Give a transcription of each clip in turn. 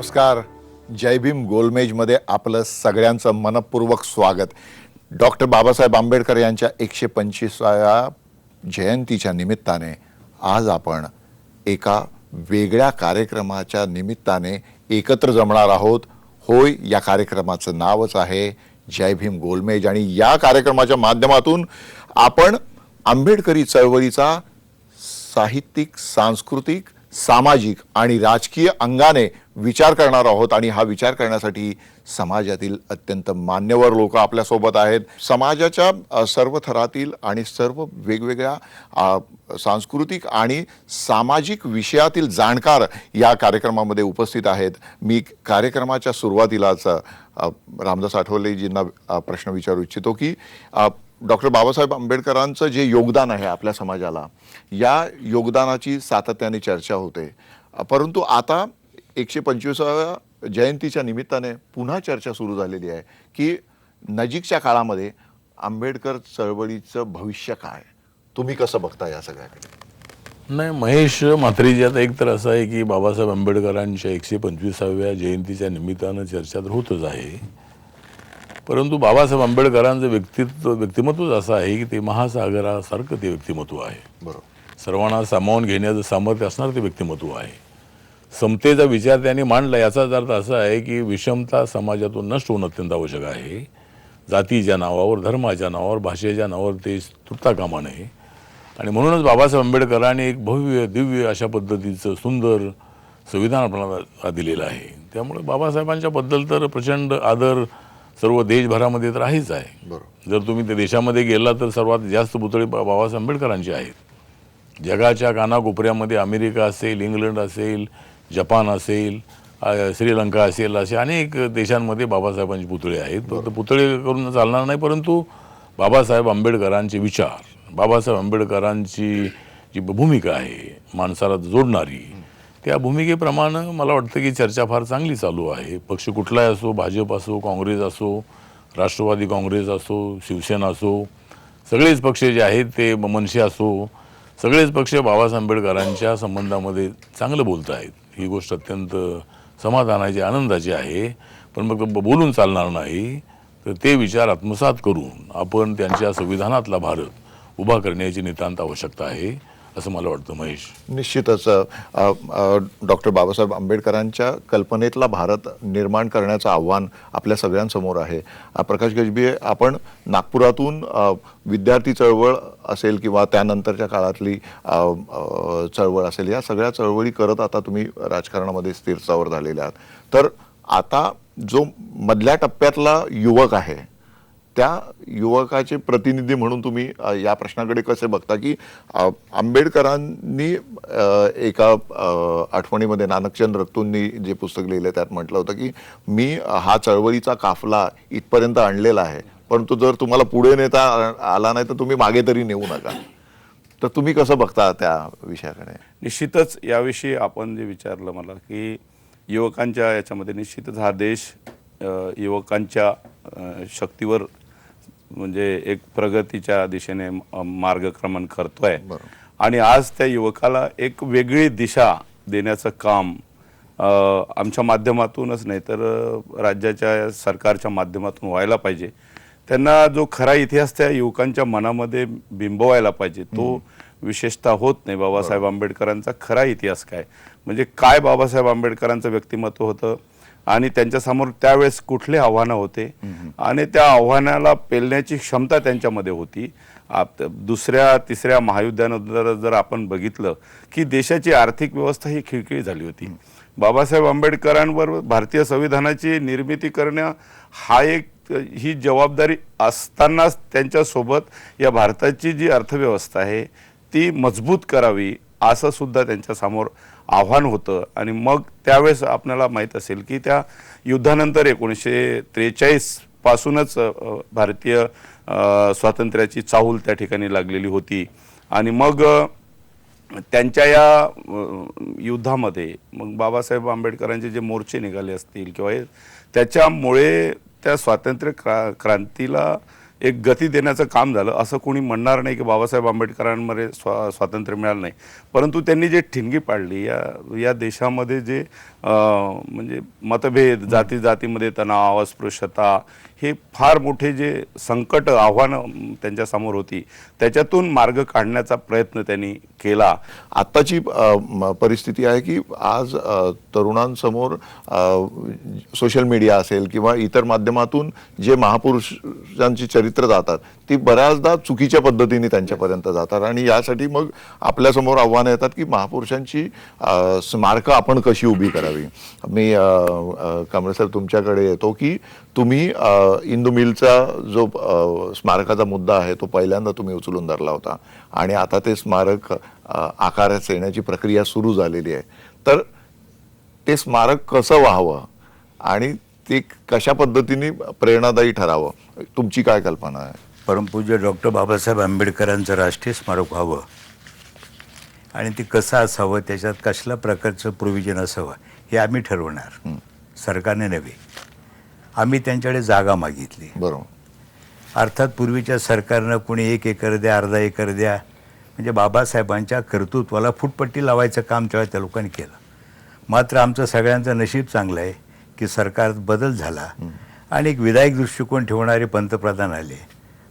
नमस्कार. जय भीम गोलमेजमध्ये आपलं सगळ्यांचं मनपूर्वक स्वागत. डॉक्टर बाबासाहेब आंबेडकर यांच्या 125व्या जयंतीच्या निमित्ताने आज आपण एका वेगळ्या कार्यक्रमाच्या निमित्ताने एकत्र जमणार आहोत. होय, या कार्यक्रमाचं नावच आहे जय भीम गोलमेज आणि या कार्यक्रमाच्या माध्यमातून आपण आंबेडकरी चळवळीचा साहित्यिक, सांस्कृतिक, सामाजिक आणि राजकीय अंगाने विचार करणार आहोत. आणि हा विचार करण्यासाठी समाजातील अत्यंत मान्यवर लोक आपल्या सोबत आहेत. समाजाच्या सर्व थरातील आणि सर्व वेगवेगळ्या सांस्कृतिक आणि सामाजिक विषयातील जाणकार या कार्यक्रमामध्ये उपस्थित आहेत. मी कार्यक्रमाच्या सुरुवातीलाच रामदास आठवलेजींना प्रश्न विचारू इच्छितो की डॉक्टर बाबासाहेब आंबेडकरांचं जे योगदान आहे आपल्या समाजाला, या योगदानाची सातत्याने चर्चा होते. परंतु आता 125व्या जयंतीच्या निमित्ताने पुन्हा चर्चा सुरू झालेली आहे की नजीकच्या काळामध्ये आंबेडकर चळवळीचं भविष्य काय. तुम्ही कसं बघता या सगळ्याकडे? नाही, महेश म्हात्रेजी, आता एक तर असं आहे की बाबासाहेब आंबेडकरांच्या 125व्या जयंतीच्या निमित्तानं चर्चा तर होतच आहे, परंतु बाबासाहेब आंबेडकरांचं व्यक्तिमत्वच असं आहे की ते महासागरासारखं ते व्यक्तिमत्व आहे. बरोबर. सर्वांना सामावून घेण्याचं सामर्थ्य असणारं ते व्यक्तिमत्व आहे. समतेचा विचार त्यांनी मांडला, याचाच अर्थ असा आहे की विषमता समाजातून नष्ट होणं अत्यंत आवश्यक आहे. जातीच्या नावावर, धर्माच्या नावावर, भाषेच्या नावावर ते तुटता कामा नये. आणि म्हणूनच बाबासाहेब आंबेडकरांनी एक भव्य दिव्य अशा पद्धतीचं सुंदर संविधान आपल्याला दिलेलं आहे. त्यामुळे बाबासाहेबांच्या बद्दल तर प्रचंड आदर सर्व देशभरामध्ये तर आहेच आहे. बरोबर. जर तुम्ही त्या देशामध्ये गेला तर सर्वात जास्त पुतळे बाबासाहेब आंबेडकरांचे आहेत. जगाच्या कानाकोपऱ्यामध्ये अमेरिका असेल, इंग्लंड असेल, जपान असेल, श्रीलंका असेल, असे अनेक देशांमध्ये बाबासाहेबांचे पुतळे आहेत. फक्त पुतळे करून चालणार नाही, परंतु बाबासाहेब आंबेडकरांचे विचार, बाबासाहेब आंबेडकरांची जी भूमिका आहे माणसाला जोडणारी, त्या भूमिकेप्रमाणे मला वाटतं की चर्चा फार चांगली चालू आहे. पक्ष कुठलाही असो, भाजप असो, काँग्रेस असो, राष्ट्रवादी काँग्रेस असो, शिवसेना असो, सगळेच पक्ष जे आहेत ते, मनसे असो, सगळेच पक्ष बाबासाहेब आंबेडकरांच्या संबंधामध्ये चांगलं बोलत आहेत. ही गोष्ट अत्यंत समाधानाची, आनंदाची आहे. पण मग बोलून चालणार नाही, तर ते विचार आत्मसात करून आपण त्यांच्या संविधानातला भारत उभा करण्याची नितांत आवश्यकता आहे, असं मला वाटतं. महेश, निश्चितच डॉक्टर बाबासाहेब आंबेडकरांच्या कल्पनेतला भारत निर्माण करण्याचं आव्हान आपल्या सगळ्यांसमोर आहे. प्रकाश गजबीये, आपण नागपुरातून विद्यार्थी चळवळ असेल किंवा त्यानंतरच्या काळातली चळवळ असेल, या सगळ्या चळवळी करत आता तुम्ही राजकारणामध्ये स्थिरस्थावर झालेले आहात. तर आता जो मधल्या टप्प्यातला युवक आहे, त्या युवकाचे प्रतिनिधी म्हणून तुम्ही या प्रश्नाकडे कसे बघता की आंबेडकरांनी एका आठवणीमध्ये नानकचंद रक्तूंनी जे पुस्तक लिहिले त्यात म्हटलं होतं की मी हा चळवळीचा काफला इथपर्यंत आणलेला आहे, परंतु जर तुम्हाला पुढे नेता आला नाही तर तुम्ही मागे तरी नेऊ नका. तर तुम्ही कसं बघता त्या विषयाकडे? निश्चितच याविषयी आपण जे विचारलं मला की युवकांच्या याच्यामध्ये, निश्चितच हा देश युवकांच्या शक्तीवर म्हणजे एक प्रगतीच्या दिशेने मार्गक्रमण करतोय. आणि आज त्या युवकाला एक वेगळी दिशा देण्याचं काम आमच्या माध्यमातूनच नाही तर राज्याच्या सरकारच्या माध्यमातून व्हायला पाहिजे. त्यांना जो खरा इतिहास त्या युवकांच्या मनामध्ये बिंबवायला पाहिजे. तो विशेषतः होत नाही. बाबासाहेब आंबेडकरांचा खरा इतिहास काय, म्हणजे काय बाबासाहेब आंबेडकरांचं व्यक्तिमत्व होतं आणि त्यांच्यासमोर त्यावेळेस कुठले आव्हानं होते आणि त्या आव्हानाला पेलण्याची क्षमता त्यांच्यामध्ये होती. दुसऱ्या तिसऱ्या महायुद्धानंतर जर आपण बघितलं की देशाची आर्थिक व्यवस्था ही खिळखिळी झाली होती. बाबासाहेब आंबेडकरांवर भारतीय संविधानाची निर्मिती करणं ही जबाबदारी असतानाच त्यांच्यासोबत या भारताची जी अर्थव्यवस्था आहे ती मजबूत करावी असं सुद्धा त्यांच्यासमोर आव्हान होतं. आणि मग त्यावेळेस आपल्याला माहीत असेल की त्या युद्धानंतर 1943 पासूनच भारतीय स्वातंत्र्याची चाहूल त्या ठिकाणी लागलेली होती. आणि मग त्यांच्या या युद्धामध्ये मग बाबासाहेब आंबेडकरांचे जे मोर्चे निघाले असतील किंवा त्याच्यामुळे त्या स्वातंत्र्य क्रांतीला एक गती देण्याचं काम झालं. असं कोणी म्हणणार नाही की बाबासाहेब आंबेडकरांमध्ये स्वातंत्र्य मिळालं नाही, परंतु त्यांनी जे ठिणगी पाडली या देशामध्ये जे म्हणजे मतभेद, जातीमध्ये तणाव, अस्पृश्यता, हे फार मोठे जे संकट, आव्हानं त्यांच्यासमोर होती, त्याच्यातून मार्ग काढण्याचा प्रयत्न त्यांनी केला. आत्ताची परिस्थिती आहे की आज तरुणांसमोर सोशल मीडिया असेल किंवा इतर माध्यमातून जे महापुरुषांची चरित्र जातात ती बऱ्याचदा चुकीच्या पद्धतीने त्यांच्यापर्यंत जातात आणि यासाठी मग आपल्यासमोर आव्हानं येतात की महापुरुषांची स्मारकं आपण कशी उभी करावी. मी कांबळे सर तुमच्याकडे येतो की तुम्ही इंदू मिलचा जो स्मारकाचा मुद्दा आहे तो पहिल्यांदा तुम्ही उचलून धरला होता आणि आता ते स्मारक आकारात येण्याची प्रक्रिया सुरू झालेली आहे. तर ते स्मारक कसं व्हावं आणि ते कशा पद्धतीने प्रेरणादायी ठरावं, तुमची काय कल्पना आहे? परमपूज्य डॉक्टर बाबासाहेब आंबेडकरांचं राष्ट्रीय स्मारक व्हावं आणि ते कसं असावं, त्याच्यात कसल्या प्रकारचं प्रोव्हिजन असावं हे आम्ही ठरवणार, सरकारने नव्हे. आम्ही त्यांच्याकडे जागा मागितली. बरोबर. अर्थात पूर्वीच्या सरकारनं कोणी 1 एकर द्या, अर्धा एकर द्या, म्हणजे बाबासाहेबांच्या कर्तृत्वाला फुटपट्टी लावायचं काम त्या लोकांनी केलं. मात्र आमचं सगळ्यांचं नशीब चांगलं आहे की सरकारत बदल झाला आणि एक विधायक दृष्टिकोन ठेवणारे पंतप्रधान आले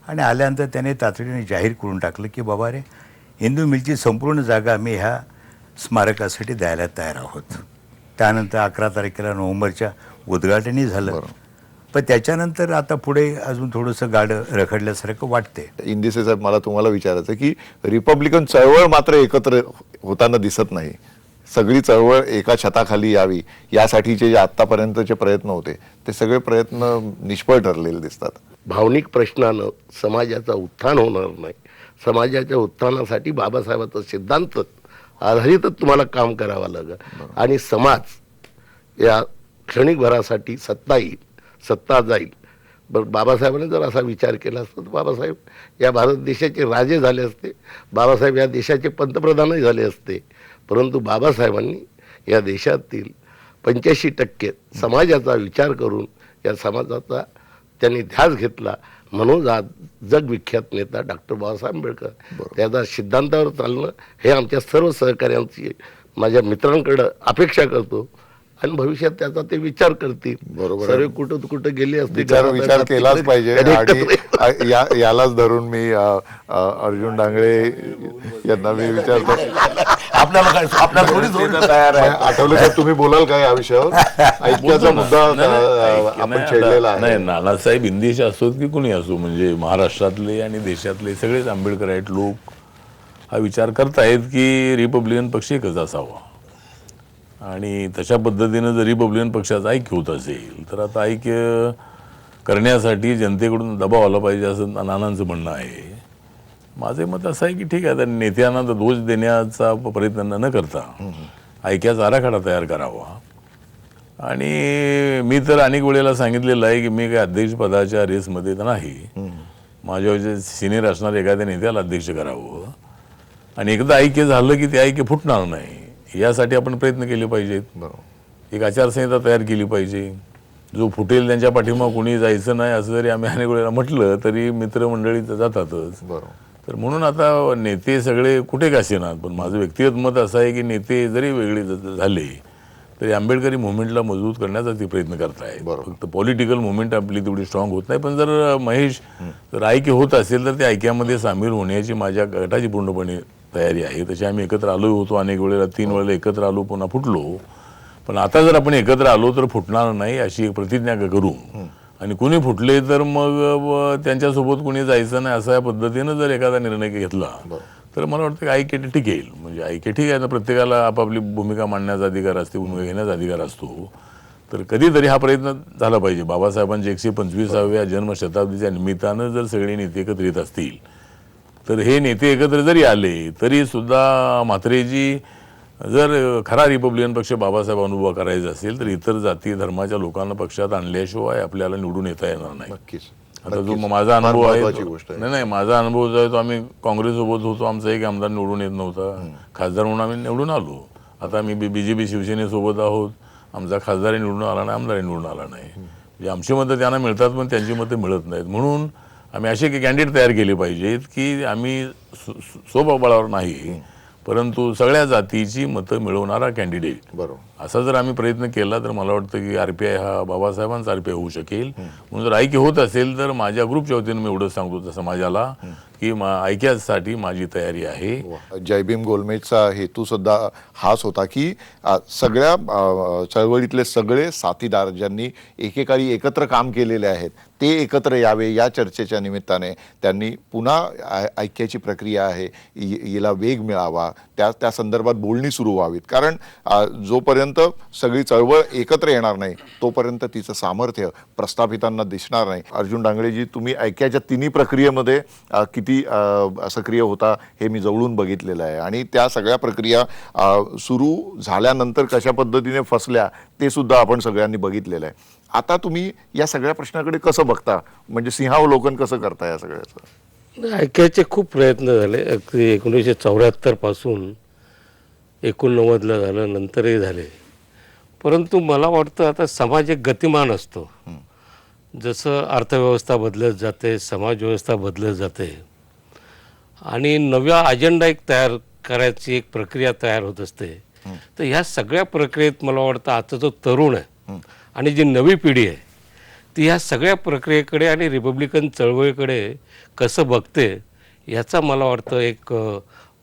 आणि आल्यानंतर त्याने तातडीने जाहीर करून टाकलं की बाबा रे, हिंदू मिलची संपूर्ण जागा आम्ही ह्या स्मारकासाठी द्यायला तयार आहोत. त्यानंतर 11 तारखेला नोव्हेंबरच्या उद्घाटनही झालं. पण त्याच्यानंतर आता पुढे अजून थोडंसं गाडं रखडल्यासारखं वाटते. इंदिसे साहेब, मला तुम्हाला विचारायचं की रिपब्लिकन चळवळ मात्र एकत्र होताना दिसत नाही. सगळी चळवळ एका छताखाली यावी यासाठीचे जे आत्तापर्यंतचे प्रयत्न होते ते सगळे प्रयत्न निष्फळ ठरलेले दिसतात. भावनिक प्रश्नानं समाजाचं उत्थान होणार नाही. समाजाच्या उत्थानासाठी बाबासाहेबांचा सिद्धांत आधारितच तुम्हाला काम करावं लागेल आणि समाज या क्षणिकभरासाठी सत्ता येईल, सत्ता जाईल. बरं, बाबासाहेबांनी जर असा विचार केला असता तर बाबासाहेब या भारत देशाचे राजे झाले असते, बाबासाहेब या देशाचे पंतप्रधानही झाले असते. परंतु बाबासाहेबांनी या देशातील 85% समाजाचा विचार करून या समाजाचा त्यांनी ध्यास घेतला. म्हणून आज जगविख्यात नेता डॉक्टर बाबासाहेब आंबेडकर त्याचा सिद्धांतावर चालणं हे आमच्या सर्व सहकार्यांची, माझ्या मित्रांकडं अपेक्षा करतो आणि भविष्यात त्याचा ते विचार करतील. बरोबर. सर्व कुठं गेले असते, विचार केलाच पाहिजे आणि यालाच धरून मी अर्जुन डांगळे यांना मी विचारतो, आठवले तर तुम्ही बोलाल काय या विषयावर? ऐक्याचा मुद्दा आपण छेडलेला आहे. नाही, नानासाहेब इंदेशी असोत की कुणी असो, म्हणजे महाराष्ट्रातले आणि देशातले सगळेच आंबेडकराईट लोक हा विचार करतायत की रिपब्लिकन पक्ष एकच असावा आणि तशा पद्धतीनं जर रिपब्लिकन पक्षाचं ऐक्य होत असेल तर आता ऐक्य करण्यासाठी जनतेकडून दबाव आला पाहिजे असं नानांचं म्हणणं आहे. माझे मत असं आहे की ठीक आहे, तर नेत्यांना तर दोष देण्याचा प्रयत्न न करता ऐक्याचा आराखडा तयार करावा. आणि मी तर अनेक वेळेला सांगितलेलं आहे की मी काही अध्यक्षपदाच्या रेसमध्ये तर नाही, माझ्या जे सिनियर असणाऱ्या एखाद्या नेत्याला अध्यक्ष करावं आणि एकदा ऐक्य झालं की ते ऐक्य फुटणार नाही यासाठी आपण प्रयत्न केले पाहिजेत. एक आचारसंहिता तयार केली पाहिजे. जो फुटेल त्यांच्या पाठीमागे कोणी जायचं नाही असं जरी आम्ही अनेक वेळेला म्हटलं तरी मित्रमंडळी जातातच. तर म्हणून आता नेते सगळे कुठे का असेनात, पण माझं व्यक्तिगत मत असं आहे की नेते जरी वेगळे झाले तरी आंबेडकरी मुवमेंटला मजबूत करण्याचा ते प्रयत्न करतायत. फक्त पॉलिटिकल मुवमेंट आपली तेवढी स्ट्रॉंग होत नाही. पण जर महेश जर ऐक्य होत असेल तर त्या ऐक्यामध्ये सामील होण्याची माझ्या गटाची पूर्णपणे तयारी आहे. तशी आम्ही एकत्र आलो होतो अनेक वेळेला, 3 वेळेला एकत्र आलो, पुन्हा फुटलो. पण आता जर आपण एकत्र आलो तर फुटणार नाही अशी एक प्रतिज्ञा करू आणि कुणी फुटले तर मग त्यांच्यासोबत कुणी जायचं नाही अशा पद्धतीनं जर एखादा निर्णय घेतला तर मला वाटतं की ऐक्य टिकेल. म्हणजे ऐक्य ठीक आहे ना, प्रत्येकाला आपापली भूमिका मांडण्याचा अधिकार असते, भूमिका घेण्याचा अधिकार असतो. तर कधीतरी हा प्रयत्न झाला पाहिजे. बाबासाहेबांच्या 125व्या जन्मशताब्दीच्या निमित्तानं जर सगळे नेते एकत्र येत असतील तर हे नेते एकत्र जरी आले तरी सुद्धा म्हात्रेजी जर खरा रिपब्लिकन पक्ष बाबासाहेबांना उभा करायचा असेल तर इतर जाती धर्माच्या लोकांना पक्षात आणल्याशिवाय आपल्याला निवडून येता येणार नाही. आता जो माझा अनुभव आहे, नाही माझा अनुभव जो आहे तो आम्ही काँग्रेससोबत होतो, आमचा एक आमदार निवडून येत नव्हता, खासदार म्हणून आम्ही निवडून आलो. आता आम्ही BJP शिवसेनेसोबत आहोत, आमचा खासदारही निवडून आला नाही, आमदारही निवडून आला नाही. म्हणजे आमची मतं त्यांना मिळतात पण त्यांची मतं मिळत नाहीत. म्हणून आम्ही असे कॅन्डिडेट तयार केले पाहिजेत की आम्ही स्वबळावर नाही, परंतु सगळ्या जातीची मतं मिळवणारा कॅन्डिडेट. बरोबर. असा जर आम्ही प्रयत्न केला तर मला वाटतं की RPI हा बाबासाहेबांचा RPI होऊ शकेल. म्हणून जर ऐक्य होत असेल तर माझ्या ग्रुपच्या वतीनं मी एवढंच सांगतो त्या समाजाला की ऐक्यासाठी माझी तयारी आहे. जय भीम गोलमेजचा हेतू सुद्धा हाच होता की सगळ्या चळवळीतले सगळे साथीदार ज्यांनी एकेकाळी एकत्र काम केलेले आहेत ते एकत्र यावे. या चर्चेच्या निमित्ताने त्यांनी पुन्हा ऐक्याची प्रक्रिया आहे हिला वेग मिळावा, त्या संदर्भात बोलणी सुरू व्हावीत. कारण जोपर्यंत सगळी चळवळ एकत्र येणार नाही तोपर्यंत तिचं सामर्थ्य प्रस्थापितांना दिसणार नाही. अर्जुन डांगळेजी, तुम्ही ऐक्याच्या तिन्ही प्रक्रियेमध्ये किती सक्रिय होता हे मी जवळून बघितलेलं आहे आणि त्या सगळ्या प्रक्रिया सुरू झाल्यानंतर कशा पद्धतीने फसल्या ते सुद्धा आपण सगळ्यांनी बघितलेलं आहे. आता तुम्ही या सगळ्या प्रश्नाकडे कसं बघता, म्हणजे सिंहावलोकन कसं करता या सगळ्याचं? ऐक्याचे खूप प्रयत्न झाले. अगदी 1974 पासून 89ला झालं, नंतरही झाले. परंतु मला वाटतं आता समाज एक गतिमान असतो. जसं अर्थव्यवस्था बदलत जाते, समाजव्यवस्था बदलत जाते आणि नव्या अजेंडा एक तयार करायची एक प्रक्रिया तयार होत असते. तर ह्या सगळ्या प्रक्रियेत मला वाटतं आता जो तरुण आहे आणि जी नवी पिढी आहे ती ह्या सगळ्या प्रक्रियेकडे आणि रिपब्लिकन चळवळीकडे कसं बघते याचा मला वाटतं एक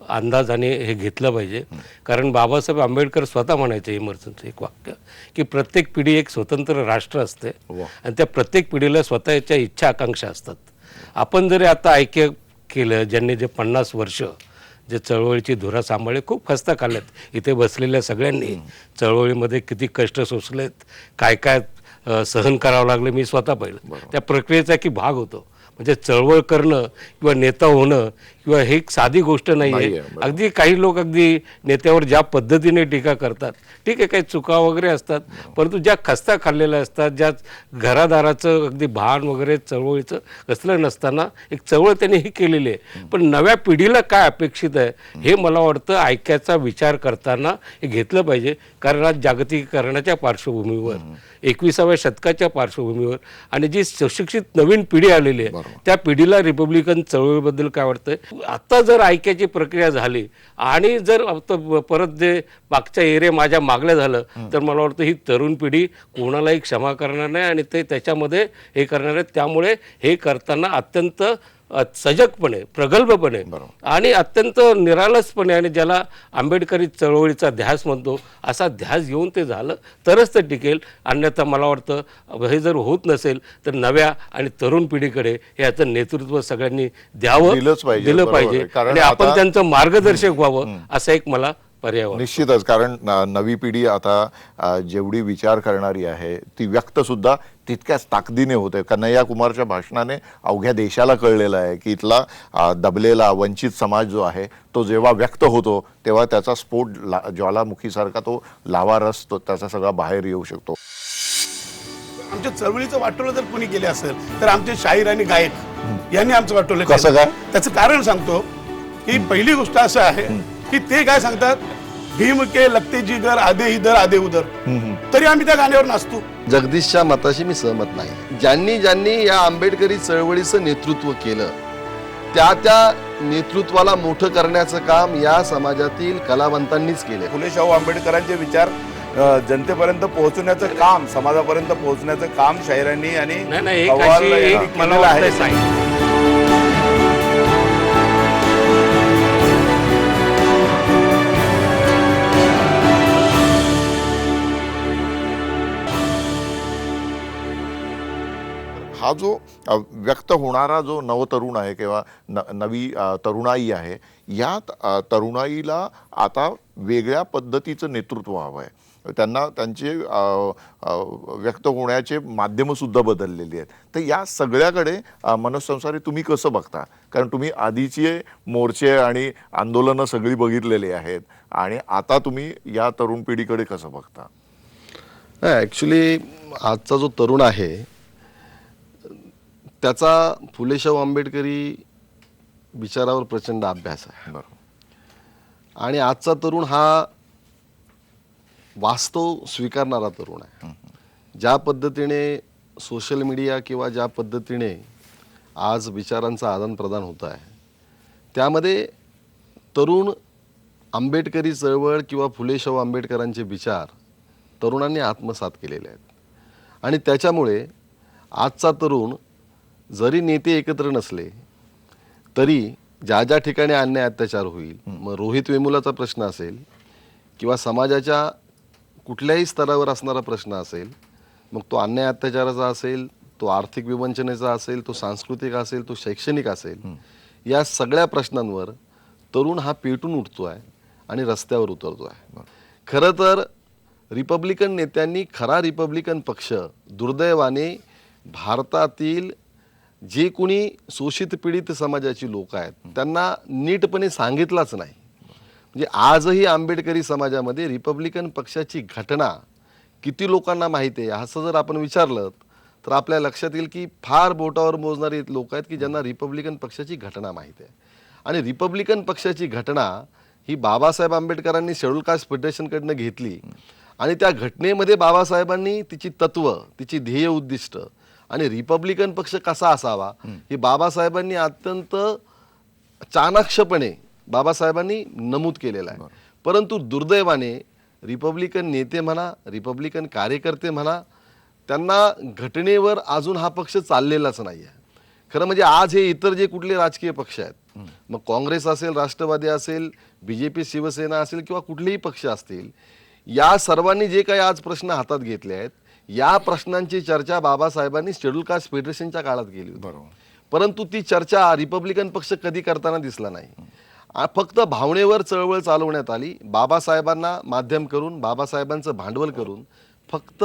अंदाज आणि हे घेतलं पाहिजे. कारण बाबासाहेब आंबेडकर स्वतः म्हणायचे इमर्जन्सी एक वाक्य की प्रत्येक पिढी एक स्वतंत्र राष्ट्र असते आणि त्या प्रत्येक पिढीला स्वतःच्या इच्छा आकांक्षा असतात. आपण जरी आता ऐक्य केलं, ज्यांनी जे 50 वर्ष जे चळवळीची धुरा सांभाळली, खूप खस्ता खाल्ल्यात इथे बसलेल्या सगळ्यांनी, चळवळीमध्ये किती कष्ट सोसलेत, काय काय सहन करावं लागलं मी स्वतः पाहिलं. त्या प्रक्रियेचा की भाग होतो. म्हणजे चळवळ करणं किंवा नेता होणं किंवा हे एक साधी गोष्ट नाही आहे. अगदी काही लोक अगदी नेत्यावर ज्या पद्धतीने टीका करतात, ठीक आहे काही चुका वगैरे असतात, परंतु ज्या खस्ता खाल्लेल्या असतात, ज्या घरादाराचं अगदी भान वगैरे चळवळीचं कसलं नसताना एक चळवळ त्यांनी ही केलेली आहे. पण नव्या पिढीला काय अपेक्षित आहे हे मला वाटतं ऐक्याचा विचार करताना हे घेतलं पाहिजे. कारण आज जागतिकीकरणाच्या पार्श्वभूमीवर, 21व्या शतकाच्या पार्श्वभूमीवर आणि जी सुशिक्षित नवीन पिढी आलेली आहे त्या पिढीला रिपब्लिकन चळवळीबद्दल काय वाटतंय. आता जर ऐक्याची प्रक्रिया झाली आणि जर परत जे मागच्या एरिया माझ्या मागल्या झालं तर मला वाटतं ही तरुण पिढी कोणालाही क्षमा करणार नाही आणि ते त्याच्यामध्ये हे करणार आहे. त्यामुळे हे करताना अत्यंत सजगपणे, प्रगल्भपणे आणि अत्यंत निरालसपणे आणि ज्याला आंबेडकरी चळवळीचा ध्यास म्हणतो असा ध्यास घेऊन ते झालं तरच ते टिकेल. अन्यथा मला वाटतं हे जर होत नसेल तर नव्या आणि तरुण पिढीकडे याचं नेतृत्व सगळ्यांनी द्यावं, दिलं पाहिजे आणि आपण त्यांचं मार्गदर्शक व्हावं असा एक मला पर्याय. निश्चितच, कारण नवी पिढी आता जेवढी विचार करणारी आहे ती व्यक्त सुद्धा तितक्याच ताकदीने होते. कन्हैया कुमारच्या भाषणाने अवघ्या देशाला कळलेलं आहे की इथला दबलेला वंचित समाज जो आहे तो जेव्हा व्यक्त होतो तेव्हा त्याचा स्फोट ज्वालामुखीसारखा तो लावा रस त्याचा सगळा बाहेर येऊ शकतो. आमच्या चळवळीचं वाटोळं जर कोणी केले असेल तर आमचे शाहीर आणि गायक यांनी आमचं वाटोळं कसं काय? त्याचं कारण सांगतो की पहिली गोष्ट असं आहे की ते काय सांगतात, भीम के लगते जिगर आधे इधर आधे उधर, तरी आम्ही त्या गाण्यावर नाचतो. जगदीशच्या मताशी मी सहमत नाही. ज्यांनी ज्यांनी या आंबेडकरी चळवळीचं नेतृत्व केलं त्या नेतृत्वाला मोठं करण्याचं काम या समाजातील कलावंतांनीच केले. फुले शाहू आंबेडकरांचे विचार जनतेपर्यंत पोहोचवण्याचं काम, समाजापर्यंत पोहोचण्याचं काम शाहिरांनी आणि कव्वाल यांनी केलेलं आहे. हा जो व्यक्त होणारा जो नवतरुण आहे किंवा नवी तरुणाई आहे, या तरुणाईला आता वेगळ्या पद्धतीचं नेतृत्व हवं आहे. त्यांना त्यांचे व्यक्त होण्याचे माध्यमंसुद्धा बदललेली आहेत. तर या सगळ्याकडे मनोसंसारी तुम्ही कसं बघता? कारण तुम्ही आधीचे मोर्चे आणि आंदोलनं सगळी बघितलेली आहेत आणि आता तुम्ही या तरुण पिढीकडे कसं बघता? ॲक्च्युली आजचा जो तरुण आहे त्याचा फुले शाहू आंबेडकरी विचारावर प्रचंड अभ्यास आहे. बरोबर. आणि आजचा तरुण हा वास्तव स्वीकारणारा तरुण आहे. ज्या पद्धतीने सोशल मीडिया किंवा ज्या पद्धतीने आज विचारांचं आदानप्रदान होत आहे त्यामध्ये तरुण आंबेडकरी चळवळ किंवा फुले शाहू आंबेडकरांचे विचार तरुणांनी आत्मसात केलेले आहेत आणि त्याच्यामुळे आजचा तरुण जरी नेते एकत्र नसले तरी ज्या ज्या ठिकाणी अन्याय अत्याचार होईल, मग रोहित वेमुलाचा प्रश्न असेल किंवा समाजाच्या कुठल्याही स्तरावर असणारा प्रश्न असेल, मग तो अन्याय अत्याचाराचा असेल, तो आर्थिक विवंचनेचा असेल, तो सांस्कृतिक असेल, तो शैक्षणिक असेल, या सगळ्या प्रश्नांवर तरुण हा पेटून उठतो आहे आणि रस्त्यावर उतरतो आहे. खरं तर रिपब्लिकन नेत्यांनी खरा रिपब्लिकन पक्ष दुर्दैवाने भारतातील जे कुणी शोषित पीडित समाजाची लोक आहेत त्यांना नीटपणे सांगितलाच नाही. म्हणजे आजही आंबेडकरी समाजामध्ये रिपब्लिकन पक्षाची घटना किती लोकांना माहिती आहे असं जर आपण विचारलं तर आपल्या लक्षात येईल की फार बोटावर मोजणारे लोक आहेत की ज्यांना रिपब्लिकन पक्षाची घटना माहिती आहे. आणि रिपब्लिकन पक्षाची घटना ही बाबासाहेब आंबेडकरांनी शेड्यूल कास्ट फेडरेशनकडनं घेतली आणि त्या घटनेमध्ये बाबासाहेबांनी तिची तत्व, तिची ध्येय उद्दिष्ट आणि रिपब्लिकन पक्ष कसा असावा हे बाबासाहेबांनी अत्यंत चाणाक्षपणे बाबासाहेबांनी नमूद केलेलं आहे. परंतु दुर्दैवाने रिपब्लिकन नेते म्हणा, रिपब्लिकन कार्यकर्ते म्हणा, त्यांना घटनेवर अजून हा पक्ष चाललेलाच नाही आहे. खरं म्हणजे आज हे इतर जे कुठले राजकीय पक्ष आहेत, मग काँग्रेस असेल, राष्ट्रवादी असेल, BJP, शिवसेना असेल किंवा कुठलेही पक्ष असतील, या सर्वांनी जे काही आज प्रश्न हातात घेतले आहेत या प्रश्नांची चर्चा बाबासाहेबांनी शेड्यूल कास्ट फेडरेशनच्या काळात केली होती. परंतु ती चर्चा रिपब्लिकन पक्ष कधी करताना दिसला नाही. फक्त भावनेवर चळवळ चालवण्यात आली. बाबासाहेबांना माध्यम करून, बाबासाहेबांचं भांडवल करून फक्त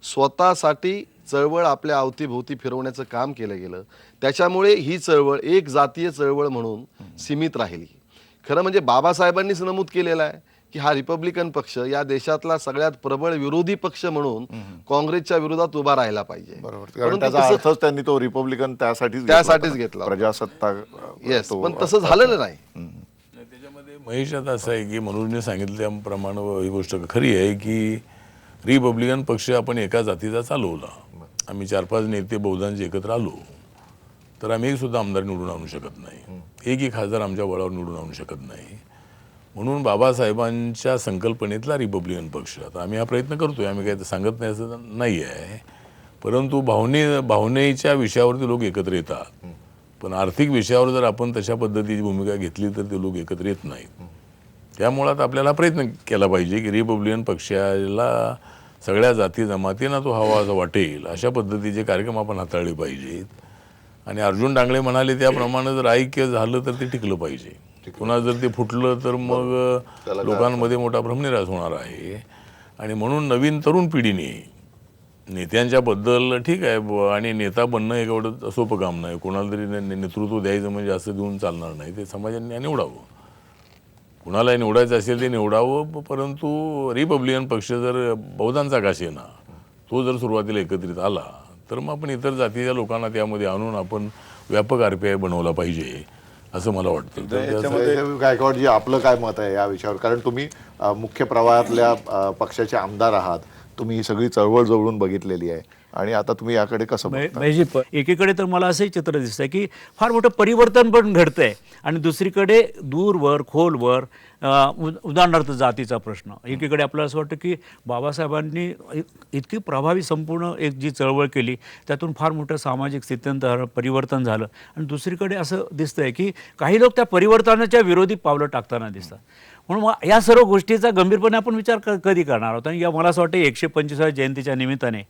स्वतःसाठी चळवळ आपल्या अवतीभोवती फिरवण्याचं काम केलं गेलं. त्याच्यामुळे ही चळवळ एक जातीय चळवळ म्हणून सीमित राहिली. खरं म्हणजे बाबासाहेबांनीच नमूद केलेलं आहे की हा रिपब्लिकन पक्ष या देशातला सगळ्यात प्रबळ विरोधी पक्ष म्हणून काँग्रेसच्या विरोधात उभा राहिला पाहिजे. कारण त्याचा अर्थच त्यांनी तो रिपब्लिकन त्यासाठीच घेतला, प्रजासत्ताक. येस, पण तसं झालेलं नाही. त्याच्यामध्ये महेश आता असं आहे की मनोजने सांगितल्याप्रमाणे ही गोष्ट खरी आहे की रिपब्लिकन पक्ष आपण एका जातीचा चालवला. आम्ही 4-5 नेते बहुधांचे एकत्र आलो तर आम्ही एक सुद्धा आमदार निवडून आणू शकत नाही, एकही खासदार आमच्या बळावर निवडून आणू शकत नाही. म्हणून बाबासाहेबांच्या संकल्पनेतला रिपब्लिकन पक्ष आता आम्ही हा प्रयत्न करतोय, आम्ही काही सांगत नाही असं नाही आहे. परंतु भावनेच्या विषयावरती लोक एकत्र येतात, पण आर्थिक विषयावर जर आपण तशा पद्धतीची भूमिका घेतली तर ते लोक एकत्र येत नाहीत. त्यामुळं आता आपल्याला प्रयत्न केला पाहिजे की रिपब्लिकन पक्षाला सगळ्या जाती जमातींना तो हवा असं वाटेल अशा पद्धतीचे कार्यक्रम आपण हाताळले पाहिजेत. आणि अर्जुन डांगळे म्हणाले त्याप्रमाणे जर ऐक्य झालं तर ते टिकलं पाहिजे. पुन्हा जर ते फुटलं तर मग लोकांमध्ये मोठा भ्रमनिरास होणार आहे. आणि म्हणून नवीन तरुण पिढीने नेत्यांच्याबद्दल ठीक आहे आणि नेता बनणं एक एवढं सोपं काम नाही. कोणाला तरी नेतृत्व द्यायचं म्हणजे असं देऊन चालणार नाही. ते समाजाने निवडावं, कुणाला निवडायचं असेल ते निवडावं. परंतु रिपब्लिकन पक्ष जर बहुधांचा का असेना तो जर सुरुवातीला एकत्रित आला तर मग आपण इतर जातीच्या लोकांना त्यामध्ये आणून आपण व्यापक RPI बनवला पाहिजे असं मला वाटतं. याच्यामध्ये गायकवाडजी आपलं काय मत आहे या विषयावर? कारण तुम्ही मुख्य प्रवाहातल्या पक्षाचे आमदार आहात, तुम्ही ही सगळी चळवळ जवळून बघितलेली आहे आणि आता तुम्ही याकडे कसं बघता? म्हणजे एकीकडे तर मला असंही चित्र दिसतंय की फार मोठं परिवर्तन पण घडतंय आणि दुसरीकडे दूरवर खोलवर उदाहरणार्थ जातीचा प्रश्न. एकीकडे आपल्याला असं वाटतं की बाबासाहेबांनी इतकी प्रभावी संपूर्ण एक जी चळवळ केली त्यातून फार मोठं सामाजिक स्थित्यंतर परिवर्तन झालं. आणि दुसरीकडे असं दिसतंय की काही लोक त्या परिवर्तनाच्या विरोधी पावलं टाकताना दिसतात. म्हणून मग या सर्व गोष्टीचा गंभीरपणे आपण विचार कधी करणार आहोत? आणि मला असं वाटतं 125व्या जयंतीच्या निमित्ताने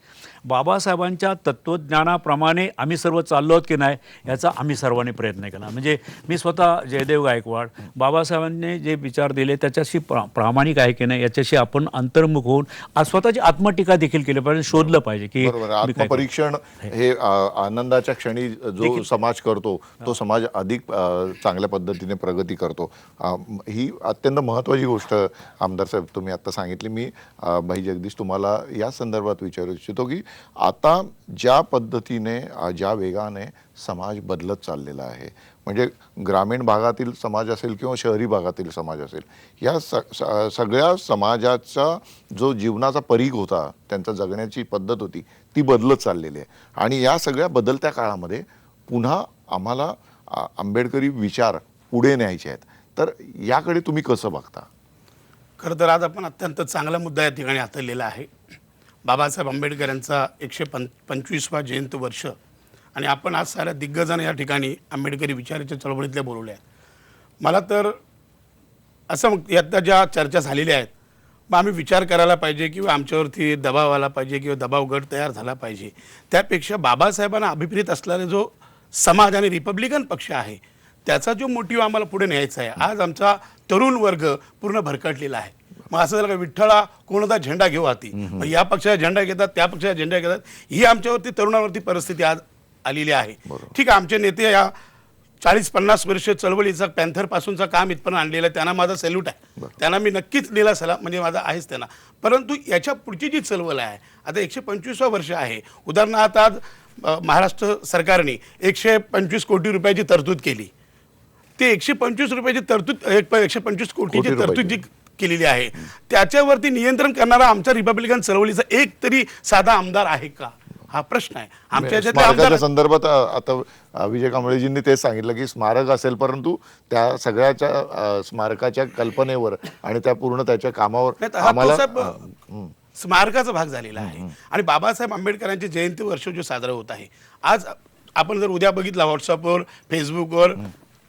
बाबासाहेबांच्या तत्त्वज्ञानाप्रमाणे आम्ही सर्व चाललो आहोत की नाही याचा आम्ही सर्वांनी प्रयत्न केला. म्हणजे मी स्वतः जयदेव गायकवाड बाबासाहेबांनी जे विचार दिले त्याच्याशी प्रामाणिक आहे की नाही याच्याशी आपण अंतर्मुख होऊन स्वतःची आत्मटीका देखील केली पाहिजे, शोधलं पाहिजे की आत्मपरीक्षण हे आनंदाच्या क्षणी जो समाज करतो तो समाज अधिक चांगल्या पद्धतीने प्रगती करतो. ही अत्यंत महत्त्वाची गोष्ट आमदार साहेब तुम्ही आता सांगितली. मी भाई जगदीश तुम्हाला या संदर्भात विचारू इच्छितो की आता ज्या पद्धतीने ज्या वेगाने समाज बदलत चाललेला आहे, म्हणजे ग्रामीण भागातील समाज असेल किंवा शहरी भागातील समाज असेल, या सगळ्या समाजाचा जो जीवनाचा परीघ होता, त्यांचा जगण्याची पद्धत होती ती बदलत चाललेली आहे. आणि या सगळ्या बदलत्या काळामध्ये पुन्हा आम्हाला आंबेडकरी विचार पुढे न्यायचे आहेत. तर याकडे तुम्ही कसं बघता? खरं तर आज आपण अत्यंत चांगला मुद्दा या ठिकाणी हाताळलेला आहे. बाबासाहेब आंबेडकर यांचा 125वा जयंती वर्ष आणि आपण आज साऱ्या दिग्गजांना या ठिकाणी आंबेडकरी विचाराच्या चळवळीतल्या बोलवल्या आहेत. मला तर असं यात ज्या चर्चा झालेल्या आहेत मग आम्ही विचार करायला पाहिजे किंवा आमच्यावरती दबाव आला पाहिजे किंवा दबाव गट तयार झाला पाहिजे. त्यापेक्षा बाबासाहेबांना अभिप्रेत असलेला जो समाज आणि रिपब्लिकन पक्ष आहे त्याचा जो मोटिव्ह आम्हाला पुढे न्यायचा आहे. आज आमचा तरुण वर्ग पूर्ण भरकटलेला आहे. मग असं झालं का विठ्ठला कोणता झेंडा घेऊ हाती, मग या पक्षाचा झेंडा घेतात त्या पक्षाचा झेंडा घेतात, ही आमच्यावरती तरुणावरती परिस्थिती आज आलेली आहे. ठीक आहे, आमचे नेते या 40-50 वर्ष चळवळीचा पॅन्थरपासूनचा काम इथपर्यंत आणलेलं आहे, त्यांना माझा सॅल्यूट आहे, त्यांना मी नक्कीच दिला सलाम म्हणजे माझा आहेच त्यांना. परंतु याच्या पुढची जी चळवळ आहे आता 125वा वर्ष आहे. उदाहरणार्थ आज महाराष्ट्र सरकारने 125 कोटी रुपयाची तरतूद केली. ते 125 रुपयाची तरतूद 125 कोटीची तरतूद जी केलेली आहे त्याच्यावरती नियंत्रण करणारा आमच्या रिपब्लिकन चळवळीचा एक तरी साधा आमदार आहे का, हा प्रश्न आहे. आमच्या याच्यातले स्मारकाच्या आमदार संदर्भात आता विजय कांबळेजींनी तेच सांगितलं की स्मारक असेल परंतु त्या सगळ्याच्या स्मारकाच्या कल्पनेवर आणि त्या पूर्ण त्याच्या कामावर नाही तर हा तो आम्हाला साहेब स्मारकाचा भाग झालेला आहे. आणि बाबासाहेब आंबेडकरांची जयंती वर्ष जो साजरा होत आहे आज आपण जर उद्या बघितला व्हॉट्सअपवर फेसबुकवर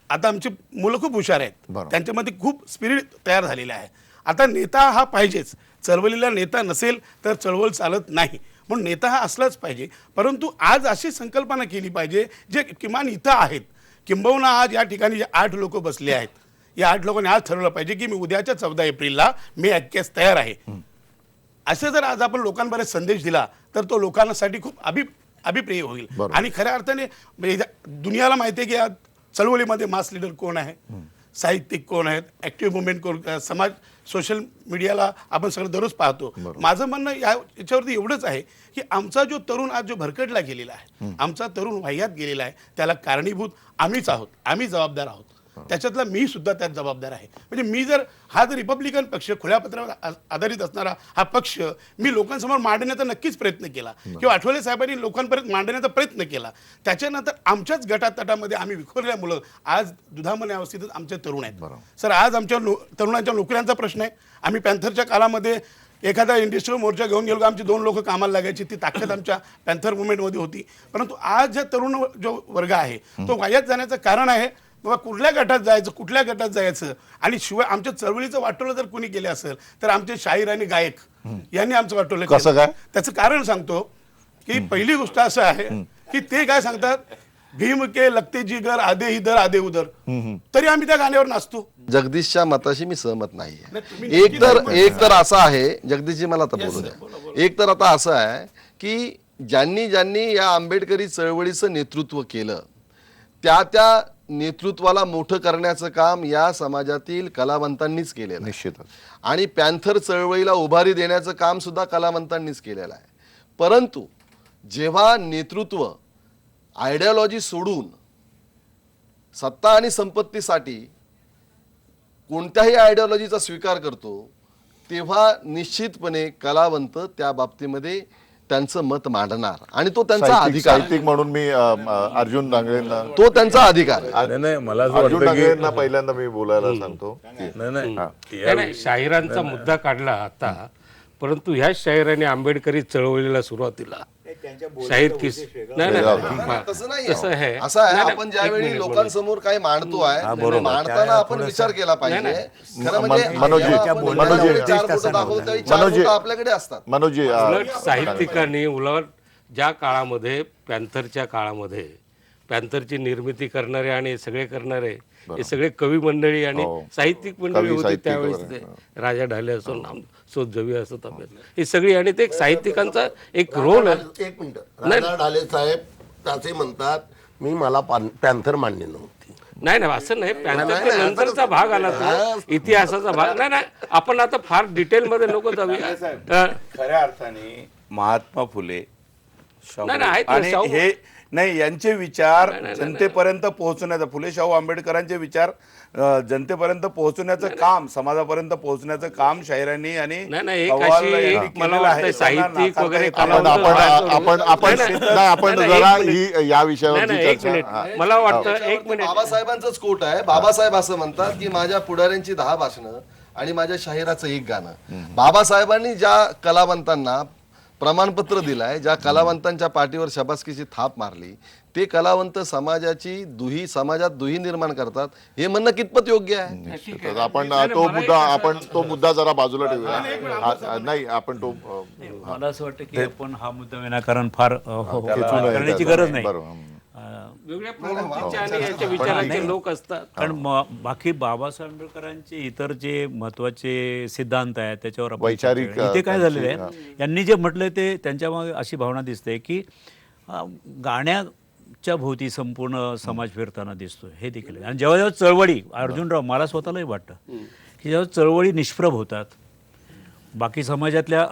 आता आमची मुलं खूप हुशार आहेत, बरोबर. त्यांच्यामध्ये खूप स्पिरिट तयार झालेलं आहे. आता नेता हा पाहिजेच, चळवळीला नेता नसेल तर चळवळ चालत नाही, म्हणून नेता हा असलाच पाहिजे. परंतु आज अशी संकल्पना केली पाहिजे जे किमान इथं आहेत. किंबहुना आज या ठिकाणी जे 8 लोक बसले आहेत या 8 लोकांनी आज ठरवलं पाहिजे की मी उद्याच्या 14 एप्रिलला मी ऐक्यास तयार आहे. असं जर आज आपण लोकांपर्यंत संदेश दिला तर तो लोकांसाठी खूप अभिप्रेय होईल. बरोबर. आणि खऱ्या अर्थाने म्हणजे दुनियाला माहिती आहे की या चळवळीमध्ये मास लीडर कोण आहे, साहित्यिक कोण आहेत, ॲक्टिव्ह मुवमेंट कोण, समाज सोशल मीडियाला आपण सगळं दररोज पाहतो. माझं म्हणणं याच्यावरती एवढंच आहे की आमचा जो तरुण आज जो भरकटला गेलेला आहे, आमचा तरुण वाह्यात गेलेला आहे, त्याला कारणीभूत आम्हीच आहोत, आम्ही जबाबदार आहोत. त्याच्यातला मी सुद्धा त्यात जबाबदार आहे. म्हणजे मी जर हा जर रिपब्लिकन पक्ष खुल्या पत्रावर आधारित असणारा हा पक्ष मी लोकांसमोर मांडण्याचा नक्कीच प्रयत्न केला किंवा आठवले साहेबांनी लोकांपर्यंत मांडण्याचा प्रयत्न केला. त्याच्यानंतर आमच्याच गटातटामध्ये आम्ही विखुरल्या मुलं आज दुधामने अवस्थेतच आमचे तरुण आहेत. सर आज आमच्या तरुणांच्या नोकऱ्यांचा प्रश्न आहे. आम्ही पॅन्थरच्या काळामध्ये एखादा इंडस्ट्रियल मोर्चा घेऊन गेलो आमची 2 लोक कामाला लागायची, ती ताकद आमच्या पॅन्थर मुवमेंटमध्ये होती. परंतु आज ज्या तरुण जो वर्ग आहे तो वाह्यात जाण्याचं कारण आहे बाबा कुठल्या गटात जायचं आणि शिवाय आमच्या चळवळीचं वाटोळं जर कोणी केलं असेल तर आमचे शाहीर आणि गायक यांनी आमचं वाटोळं केलं. कसं काय? त्याचं कारण सांगतो की पहिली गोष्ट असं आहे की ते काय सांगतात, भीम के लगते जिगर आधे इधर आधे उधर, तरी आम्ही त्या गाण्यावर नाचतो. जगदीशच्या मताशी मी सहमत नाही. नाही, तुम्ही एक तर असं आहे, जगदीशजी मला आता बोलू द्या. एक तर आता असं आहे की ज्यांनी या आंबेडकरी चळवळीचं नेतृत्व केलं त्या नेतृत्वाला मोठं करण्याचं काम या समाजातील कलावंतांनीच केलेलं आहे. निश्चितच. आणि पॅन्थर चळवळीला उभारी देण्याचं काम सुद्धा कलावंतांनीच केलेलं आहे. परंतु जेव्हा नेतृत्व आयडिओलॉजी सोडून सत्ता आणि संपत्तीसाठी कोणत्याही आयडिओलॉजीचा स्वीकार करतो तेव्हा निश्चितपणे कलावंत त्या बाबतीमध्ये त्यांचं मत मांडणार आणि तो त्यांचा अधिकार आहे. साहित्यिक म्हणून मी अर्जुन डांगरेंना तो त्यांचा अधिकार आहे. नाही मला असं अर्जुन वाटतं की डांगरेंना पहिल्यांदा मी बोलायला सांगतो की नाही शाहिरांचा मुद्दा काढला आता, परंतु ह्याच शाहिरांनी आंबेडकरी चळवळीला सुरुवातीला शाहीर किस तसं नाही आहे. असं आहे आपण ज्यावेळी लोकांसमोर काही मांडतोय मांडताना आपण विचार केला पाहिजे. खरं म्हणजे चार बोटं दाखवतो त्यावेळी 4 बोटं आपल्याकडे असतात. मनोजी उलट साहित्यिकांनी उलट ज्या काळामध्ये पॅन्थरच्या काळामध्ये पॅन्थरची निर्मिती करणारे आणि सगळे करणारे हे सगळे कवी मंडळी आणि साहित्यिक मंडळी होती साहित्यिक त्यावेळेस. ते राजा ढाले असो नामसोद जवी असो तब्येत ही सगळी आणि ते साहित्यिकांचा एक रोल आहे. एक मिनिट, राजा ढाले साहेब असे म्हणतात मला पॅन्थर मान्य नव्हती. नाही असं नाही, पॅन्थरचा नंतरचा भाग आला तो इतिहासाचा भाग. नाही आपण आता फार डिटेल मध्ये नको जाऊया. खऱ्या अर्थाने महात्मा फुले नाही, नाही, आहेत ना, आणि शाहू- हे नाही, यांचे विचार जनतेपर्यंत पोहोचण्याचा, फुले शाहू आंबेडकरांचे विचार जनतेपर्यंत पोहोचण्याचं काम, समाजापर्यंत पोहोचण्याचं काम शाहिरांनी आणि नाही, एक कव्वाल अशी यांनी एक केलेलं मला आहे. वाटतं त्यांना साहित्यिक नाकारता वगैरे येत आपण नाही. कलावंत आपण आपण नाही, आपण नाही, आपण नाही, जरा एक मिनिट. ही या विषयावरची नाही, एक चर्चा मिनिट. हा. मला वाटतं एक मिनिट. बाबासाहेबांचाच कोट आहे. बाबासाहेब असं म्हणतात की माझ्या पुढाऱ्यांची 10 भाषणं आणि माझ्या शाहिराचं एक गाणं. बाबासाहेबांनी ज्या कलावंतांना प्रमाणपत्र दिलाय, ज्या कलावंतांच्या पाठीवर शबासकीची थाप मारली, ते कलावंत समाजात दुही निर्माण करतात, हे म्हणणं कितपत योग्य आहे? निश्चितच. आपण तो मुद्दा जरा बाजूला ठेवूया. नाही, आपण तो मला असं वाटतं की आपण हा मुद्दा विनाकारण फार करण्याची त्याला- गरज नाही. बरोबर. वेगळ्या प्रवृत्तीचे आणि याच्या विचाराचे लोक असतात. कारण बाकी बाबासाहेब आंबेडकरांचे इतर जे महत्वाचे सिद्धांत आहेत त्याच्यावर आपण वैचारिक, चर्चा करू. इथे काय झालेलं आहे, यांनी जे म्हटलंय ते त्यांच्या मागे अशी भावना दिसते की गाण्याच्या भोवती संपूर्ण समाज फिरताना दिसतोय, हे देखील आहे. आणि जेव्हा जेव्हा चळवळी, अर्जुनराव, मला स्वतःलाही वाटतं की जेव्हा चळवळी निष्प्रभ होतात, बाकी समाजातल्या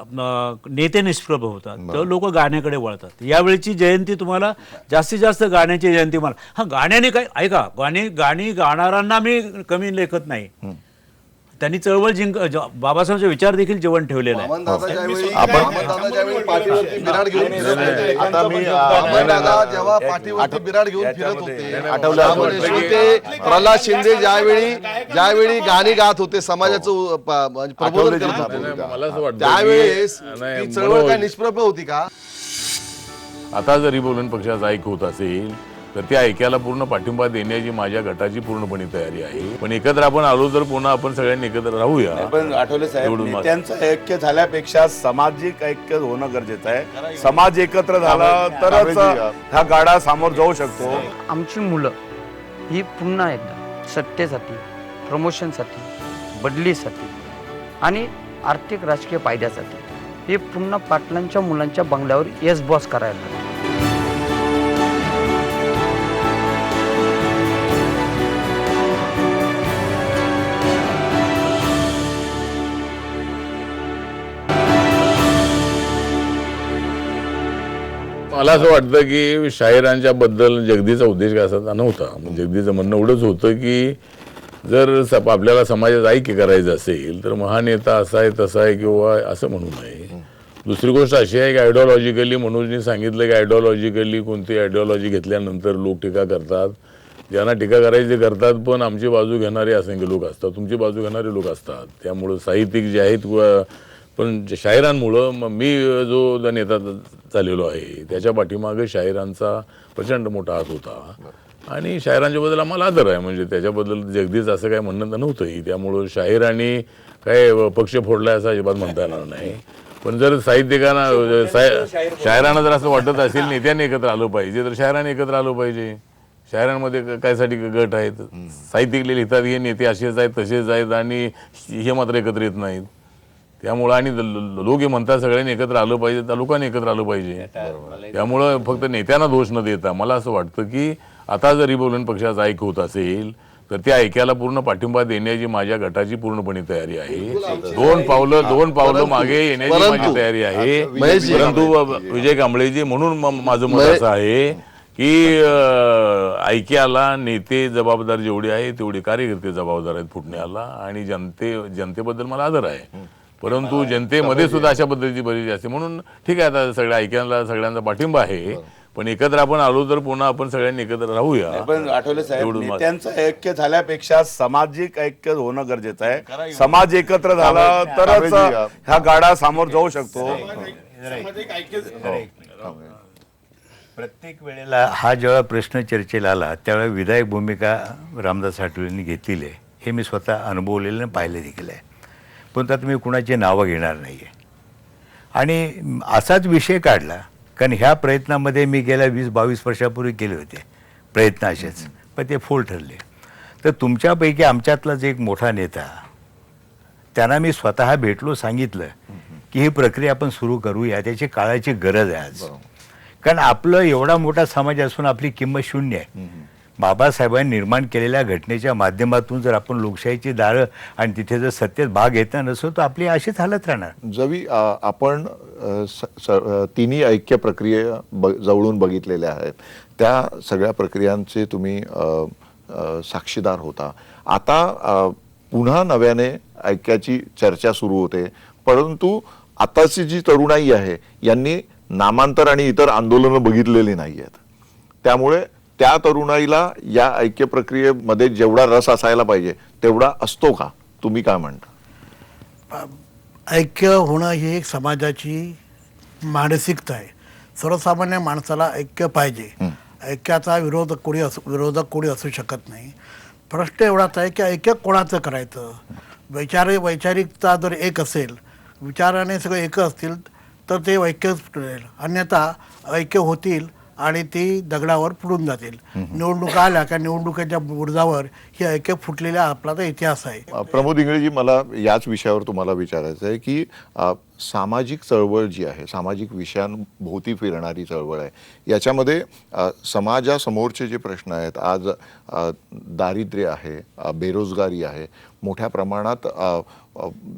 नेते निष्प्रभ होतात, तर लोक गाण्याकडे वळतात. यावेळची जयंती तुम्हाला जास्तीत जास्त गाण्याची जयंती मला, हा गाण्याने काय, ऐका, गाणी गाणाऱ्यांना मी कमी लेखत नाही, त्यांनी चळवळ बाबासाहेबचे विचार देखील जेवण ठेवलेलं आहे. वामनदादा ज्यावेळी पाठीवरती बिराड घेऊन फिरत होते, आता मी वामनदादा जेव्हा पाठीवरती बिराड घेऊन फिरत होते, त्यावेळी ते प्रल्हाद शिंदे ज्यावेळी गाणी गात होते, समाजाचं म्हणजे प्रबोधन करत होते, मला असं वाटतं त्यावेळेस नाही, ती चळवळ काय निष्प्रभ होती का? आता जर रिपब्लिकन पक्षाचं ऐक होत असेल तर त्या ऐक्याला पूर्ण पाठिंबा देण्याची माझ्या गटाची पूर्णपणे तयारी आहे. पण एकत्र आपण आलो तर पुन्हा आपण सगळ्यांनी एकत्र राहूया. पण आठवले साहेब, एवढं मत. नेत्यांचं ऐक्य झाल्यापेक्षा सामाजिक ऐक्य होणं गरजेचं आहे. समाज एकत्र झाला तरच हा गाडा समोर जाऊ शकतो. आमची मुलं ही पुन्हा एकदा सत्तेसाठी, प्रमोशनसाठी, बदलीसाठी आणि आर्थिक राजकीय फायद्यासाठी हे पुन्हा पाटलांच्या मुलांच्या बंगल्यावर येस बॉस करायला लागले. मला असं वाटतं की शाहिरांच्या बद्दल जगदीचा उद्देश काय असा नव्हता. जगदीचं म्हणणं एवढंच होतं की जर आपल्याला समाजात ऐक्य करायचं असेल तर महानेता असा आहे तसा आहे किंवा असं म्हणू नये. दुसरी गोष्ट अशी आहे की आयडिओलॉजिकली मनोजनी सांगितलं की आयडिओलॉजिकली कोणती आयडिओलॉजी घेतल्यानंतर लोक टीका करतात. ज्यांना टीका करायची ते करतात, पण आमची बाजू घेणारे असंख्य लोक असतात, तुमची बाजू घेणारे लोक असतात. त्यामुळं साहित्यिक जे आहेत, पण शाहिरांमुळं मी जो नेता झालेलो आहे त्याच्या पाठीमागे शाहिरांचा प्रचंड मोठा हात होता आणि शाहिरांच्या बद्दल आम्हाला आदर आहे. म्हणजे त्याच्याबद्दल जगदीच असं काय म्हणणं नव्हतंही. त्यामुळं शाहिरांनी काय पक्ष फोडलाय असं अजिबात म्हणता येणार नाही. पण जर साहित्यिकांना शाहिरांना जर असं वाटत असेल नेत्यांनी एकत्र आलं पाहिजे तर शाहिरांनी एकत्र आलं पाहिजे. शाहिरांमध्ये कायसाठी गट आहेत, साहित्यिक लिहितात हे नेते असेच आहेत तसेच आहेत आणि हे मात्र एकत्र येत नाहीत. त्यामुळं आणि लोक हे म्हणतात सगळ्यांनी एकत्र आलं पाहिजे, त्या लोकांनी एकत्र आलं पाहिजे. त्यामुळं फक्त नेत्यांना दोष न देता मला असं वाटतं की आता जर रिपब्लिकन पक्षाचं ऐक होत असेल तर त्या ऐक्याला पूर्ण पाठिंबा देण्याची माझ्या गटाची पूर्णपणे तयारी आहे. दोन पावलं मागे येण्याची माझी तयारी आहे. परंतु विजय कांबळेजी, म्हणून माझं मत असं आहे की ऐक्याला नेते जबाबदार जेवढे आहे तेवढे कार्यकर्ते जबाबदार आहेत फुटण्याला. आणि जनतेबद्दल मला आदर आहे, परंतु जनतेमध्ये सुद्धा अशा पद्धतीची बरीच असते. म्हणून ठीक आहे, आता सगळ्या ऐक्याला सगळ्यांचा पाठिंबा आहे, पण एकत्र आपण आलो तर पुन्हा आपण सगळ्यांनी एकत्र राहूया. पण आठवले साहेब, नेत्यांचं ऐक्य झाल्यापेक्षा सामाजिक ऐक्य होणं गरजेचं आहे. समाज एकत्र झाला तरच हा गाडा समोर जाऊ शकतो. प्रत्येक वेळेला हा जेव्हा प्रश्न चर्चेला आला त्यावेळेला विधायक भूमिका रामदास आठवलेंनी घेतलेली आहे, हे मी स्वतः अनुभवलेलं आणि पाहिलं देखील आहे. पण त्यात मी कुणाची नावं घेणार नाही आहे. आणि असाच विषय काढला कारण ह्या प्रयत्नामध्ये मी गेल्या 20-22 वर्षापूर्वी केले होते प्रयत्न असेच, पण ते फोल ठरले. तर तुमच्यापैकी आमच्यातलाच एक मोठा नेता, त्यांना मी स्वतः भेटलो, सांगितलं की ही प्रक्रिया आपण सुरू करूया, त्याची काळाची गरज आहे आज. कारण आपलं एवढा मोठा समाज असून आपली किंमत शून्य आहे. बाबासाहेबांनी निर्माण केलेल्या घटनेच्या माध्यमातून जर आपण लोकशाहीची दारं आणि तिथे जर सत्तेत भाग घेता नसो तर आपली अशीच हालत राहणार. जवी आपण तिन्ही ऐक्य प्रक्रिया जवळून बघितलेल्या आहेत, त्या सगळ्या प्रक्रियांचे तुम्ही साक्षीदार होता. आता पुन्हा नव्याने ऐक्याची चर्चा सुरू होते, परंतु आताची जी तरुणाई आहे यांनी नामांतर आणि इतर आंदोलनं बघितलेली नाही आहेत. त्यामुळे त्या तरुणाईला या ऐक्य प्रक्रियेमध्ये जेवढा रस असायला पाहिजे तेवढा असतो का? तुम्ही काय म्हणता? ऐक्य होणं ही एक समाजाची मानसिकता आहे. सर्वसामान्य माणसाला ऐक्य पाहिजे. ऐक्याचा विरोधक कोणी असू शकत नाही. प्रश्न एवढाच आहे की ऐक्य कोणाचं करायचं. वैचारिकता जर एक असेल, विचाराने सगळे एक असतील तर ते ऐक्यच फुटेल. अन्यथा ऐक्य होतील आणि ती दगडावर फुटून जातील. निवडणुका आल्या का निवडणुकीच्या बुरजावर ही ऐक्य फुटलेला आपला तर इतिहास आहे. प्रमोद इंगळेजी, मला याच विषयावर तुम्हाला विचारायचं आहे की सामाजिक चळवळ जी आहे, सामाजिक विषयांभोवती फिरणारी चळवळ आहे, याच्यामध्ये समाजासमोरचे जे प्रश्न आहेत, आज दारिद्र्य आहे, बेरोजगारी आहे, मोठ्या प्रमाणात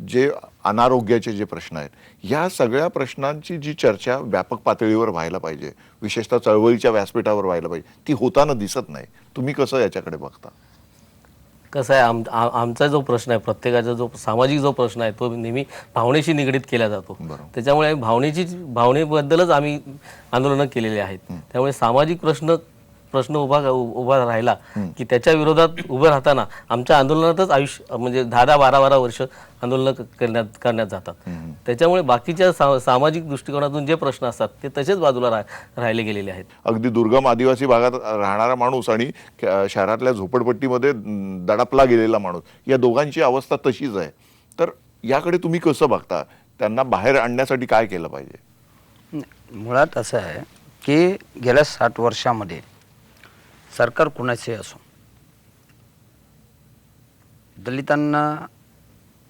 जे अनारोग्याचे जे प्रश्न आहेत, या सगळ्या प्रश्नांची जी चर्चा व्यापक पातळीवर व्हायला पाहिजे, विशेषतः चळवळीच्या व्यासपीठावर व्हायला पाहिजे, ती होताना दिसत नाही. तुम्ही कसं याच्याकडे बघता? कसं आहे, आमचा जो प्रश्न आहे, प्रत्येकाचा जो सामाजिक जो प्रश्न आहे तो नेहमी भावनेशी निगडीत केला जातो. त्याच्यामुळे भावनेबद्दलच आम्ही आंदोलनं केलेली आहेत. त्यामुळे सामाजिक प्रश्न उभा राहिला की त्याच्या विरोधात उभं राहताना आमच्या आंदोलनातच आयुष्य म्हणजे 10-12 वर्ष आंदोलनं करण्यात जातात. त्याच्यामुळे बाकीच्या सामाजिक दृष्टिकोनातून जे प्रश्न असतात ते तसेच बाजूला राहिले गेलेले आहेत. अगदी दुर्गम आदिवासी भागात राहणारा माणूस आणि शहरातल्या झोपडपट्टीमध्ये दडपला गेलेला माणूस, या दोघांची अवस्था तशीच आहे. तर याकडे तुम्ही कसं बघता? त्यांना बाहेर आणण्यासाठी काय केलं पाहिजे? मुळात असं आहे की गेल्या 60 वर्षामध्ये सरकार कुणाचे असो, दलितांना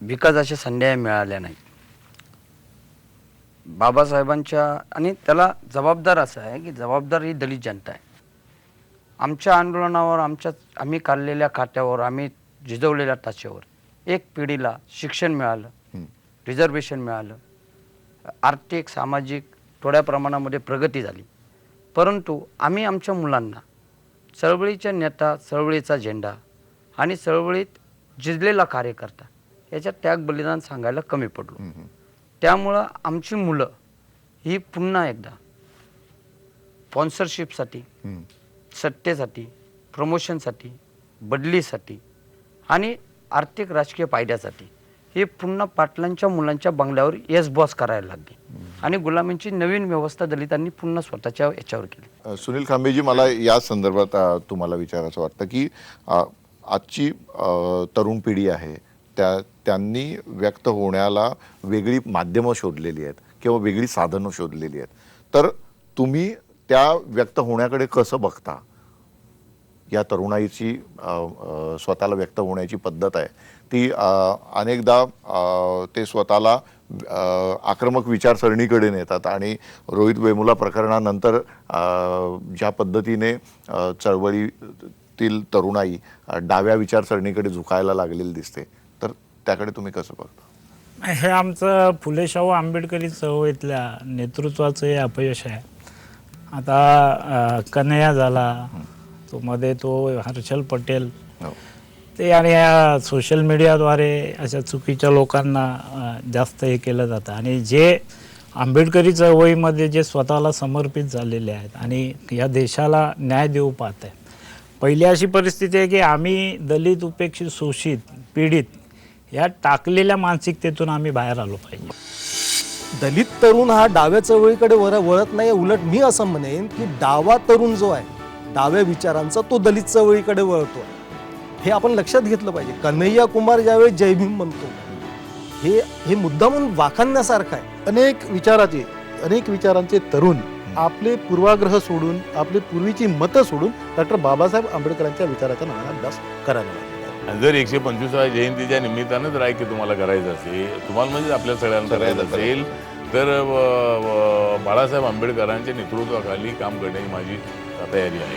विकासाच्या संधी मिळाल्या नाही. बाबासाहेबांच्या आणि त्याला जबाबदार असं आहे की जबाबदार ही दलित जनता आहे. आमच्या आंदोलनावर, आम्ही काढलेल्या खात्यावर, आम्ही झिजवलेल्या टाचेवर एक पिढीला शिक्षण मिळालं, रिझर्वेशन मिळालं, आर्थिक सामाजिक थोड्या प्रमाणामध्ये प्रगती झाली. परंतु आम्ही आमच्या मुलांना चळवळीच्या नेता, चळवळीचा झेंडा आणि चळवळीत झिजलेला कार्यकर्ता याच्यात त्याग बलिदान सांगायला कमी पडलो. त्यामुळं आमची मुलं ही पुन्हा एकदा स्पॉन्सरशिपसाठी, सत्तेसाठी, प्रमोशनसाठी, बदलीसाठी आणि आर्थिक राजकीय फायद्यासाठी हे पुन्हा पाटलांच्या मुलांच्या बंगल्यावर येस बॉस करायला लागले आणि गुलामींची नवीन व्यवस्था दलितांनी पुन्हा स्वतःच्या याच्यावर केली. सुनील खांबेजी, मला या संदर्भात तुम्हाला विचारायचं वाटतं की आजची तरुण पिढी आहे त्यांनी व्यक्त होण्याला वेगळी माध्यमं शोधलेली आहेत किंवा वेगळी साधनं शोधलेली आहेत. तर तुम्ही त्या व्यक्त होण्याकडे कसं बघता? या तरुणाईची स्वतःला व्यक्त होण्याची पद्धत आहे ती अनेकदा ते स्वतःला आक्रमक विचारसरणीकडे नेतात आणि रोहित वेमुला प्रकरणानंतर ज्या पद्धतीने चळवळीतील तरुणाई डाव्या विचारसरणीकडे झुकायला लागलेली दिसते, तर त्याकडे तुम्ही कसं बघता? हे आमचं फुले शाहू आंबेडकरी चळवळीतल्या नेतृत्वाचं हे अपयश आहे. आता कन्हैया झाला, तो मध्ये तो हर्षल पटेल, ते आणि या सोशल मीडियाद्वारे अशा चुकीच्या लोकांना जास्त हे केलं जातं. आणि जे आंबेडकरी चळवळीमध्ये जे स्वतःला समर्पित झालेले आहेत आणि या देशाला न्याय देऊ पाहत आहे. पहिली अशी परिस्थिती आहे की आम्ही दलित, उपेक्षित, शोषित, पीडित या टाकलेल्या मानसिकतेतून आम्ही बाहेर आलो पाहिजे. दलित तरुण हा डाव्या चळवळीकडे वळत नाही. उलट मी असं म्हणेन की डावा तरुण जो आहे डाव्या विचारांचा तो दलित चळवळीकडे वळतो. हे आपण लक्षात घेतलं पाहिजे. कन्हैया कुमार ज्यावेळी जय भीम म्हणतो हे मुद्दा म्हणून वाखाणण्यासारखं आहे. अनेक विचारांचे तरुण आपले पूर्वाग्रह सोडून, आपली पूर्वीची मतं सोडून डॉक्टर बाबासाहेब आंबेडकरांच्या विचाराचा नाना अभ्यास करायला लागले. जर 125व्या जयंतीच्या निमित्तानं जर ऐक्य तुम्हाला करायचं असेल, तुम्हाला म्हणजे आपल्या सगळ्यांना करायचं असेल, तर बाळासाहेब आंबेडकरांच्या नेतृत्वाखाली काम करण्याची माझी तयारी आहे.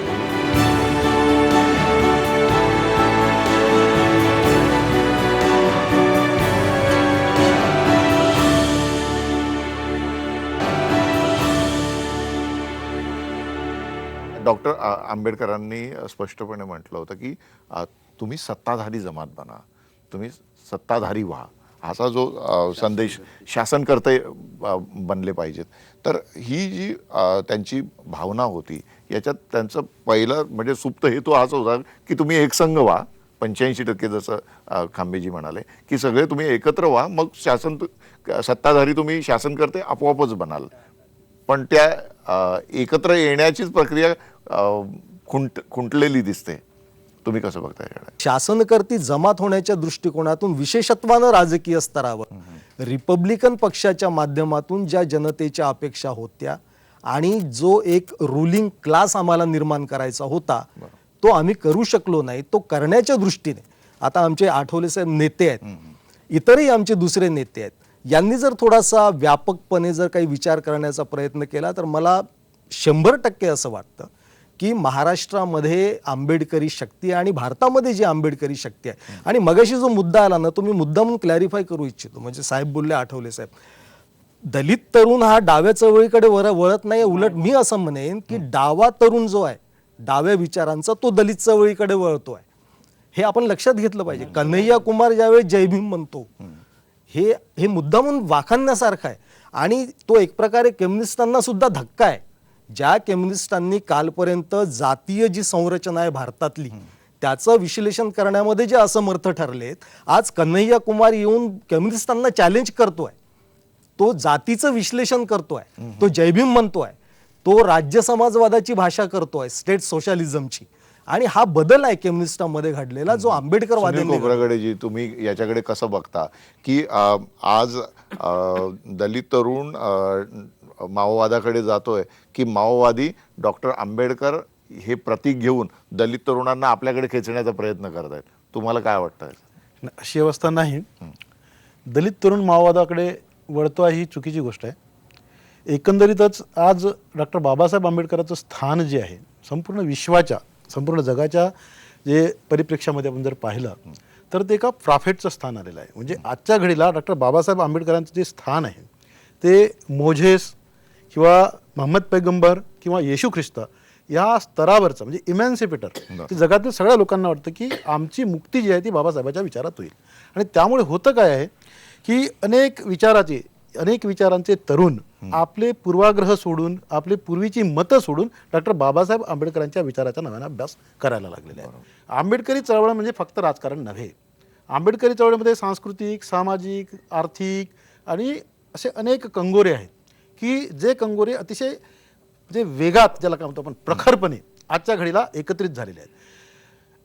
डॉक्टर आंबेडकरांनी स्पष्टपणे म्हटलं होतं की तुम्ही सत्ताधारी जमात बना, तुम्ही सत्ताधारी व्हा, असा जो संदेश शासनकर्ते बनले पाहिजेत. तर ही जी त्यांची भावना होती, याच्यात त्यांचं पहिलं म्हणजे सुप्त हेतू हाच होता की तुम्ही एकसंघ व्हा. 85% जसं खांबेजी म्हणाले की सगळे तुम्ही एकत्र व्हा, मग सत्ताधारी तुम्ही शासनकर्ते आपोआपच बनाल. पण त्या एकत्र येण्याचीच प्रक्रिया खुंटलेली दिसते. तुम्ही कसं बघता याकडे? शासनकर्ती जमात होण्याच्या दृष्टिकोनातून विशेषत्वानं राजकीय स्तरावर रिपब्लिकन पक्षाच्या माध्यमातून ज्या जनतेच्या अपेक्षा होत्या आणि जो एक रुलिंग क्लास आम्हाला निर्माण करायचा होता, तो आम्ही करू शकलो नाही. तो करण्याच्या दृष्टीने आता आमचे आठवले साहेब नेते आहेत, इतरही आमचे दुसरे नेते आहेत, यांनी जर थोडासा व्यापकपणे जर काही विचार करण्याचा प्रयत्न केला तर मला 100% असं वाटतं की महाराष्ट्रामध्ये आंबेडकरी शक्ती आणि भारतामध्ये जी आंबेडकरी शक्ती आहे. आणि मगाशी जो मुद्दा आला ना, तो मी मुद्दा म्हणून क्लॅरिफाय करू इच्छितो. म्हणजे साहेब बोलले, आठवले साहेब, दलित तरुण हा डाव्या चळवळीकडे वळत नाही. उलट मी असं म्हणेन की डावा तरुण जो आहे डाव्या विचारांचा, तो दलित चळवळीकडे वळतोय. हे आपण लक्षात घेतलं पाहिजे. कन्हैया कुमार ज्यावेळेस जय भीम म्हणतो, हे मुद्दा म्हणून वाखाणण्यासारखं आहे. आणि तो एक प्रकारे कम्युनिस्टांना सुद्धा धक्का आहे. ज्या कम्युनिस्टांनी कालपर्यंत जातीय जी संरचना आहे भारतातली, त्याचं विश्लेषण करण्यामध्ये जे असमर्थ ठरलेत, आज कन्हैया कुमार येऊन कम्युनिस्टांना चॅलेंज करतोय. तो जातीचं विश्लेषण करतोय, तो जयभीम म्हणतोय, तो राज्य समाजवादाची भाषा करतोय, स्टेट सोशलिझमची. आणि हा बदल आहे कम्युनिस्टांमध्ये घडलेला, जो आंबेडकरवाद्यांनी. खोब्रागडेजी, तुम्ही याच्याकडे कसं बघता की आज दलित तरुण माओवादाकडे जातोय की माओवादी डॉक्टर आंबेडकर हे प्रतीक घेऊन दलित तरुणांना आपल्याकडे खेचण्याचा प्रयत्न करत आहेत? तुम्हाला काय वाटतं? अशी अवस्था नाही. दलित तरुण माओवादाकडे वळतो आहे ही चुकीची गोष्ट आहे. एकंदरीतच आज डॉक्टर बाबासाहेब आंबेडकरांचं स्थान जे आहे संपूर्ण विश्वाच्या, संपूर्ण जगाच्या जे परिप्रेक्ष्यामध्ये आपण जर पाहिलं तर ते एका प्रॉफेटचं स्थान आलेलं आहे. म्हणजे आजच्या घडीला डॉक्टर बाबासाहेब आंबेडकरांचं जे स्थान आहे ते मोझेस किंवा मोहम्मद पैगंबर किंवा येशू ख्रिस्त या स्तरावरचं, म्हणजे इमॅन्सिपेटर, ते जगातील सगळ्या लोकांना वाटतं की आमची मुक्ती जी आहे ती बाबासाहेबाच्या विचारात होईल. आणि त्यामुळे होतं काय आहे की अनेक विचारांचे तरुण आपले पूर्वाग्रह सोडून, आपली पूर्वीची मतं सोडून डॉक्टर बाबासाहेब आंबेडकरांच्या विचाराचा नव्याने अभ्यास करायला लागलेले आहे. आंबेडकरी चळवळ म्हणजे फक्त राजकारण नव्हे. आंबेडकरी चळवळीमध्ये सांस्कृतिक, सामाजिक, आर्थिक आणि असे अनेक कंगोरे आहेत की जे कंगोरे अतिशय जे वेगात, ज्याला काय म्हणतो आपण प्रखरपणे, आजच्या घडीला एकत्रित झालेले आहेत.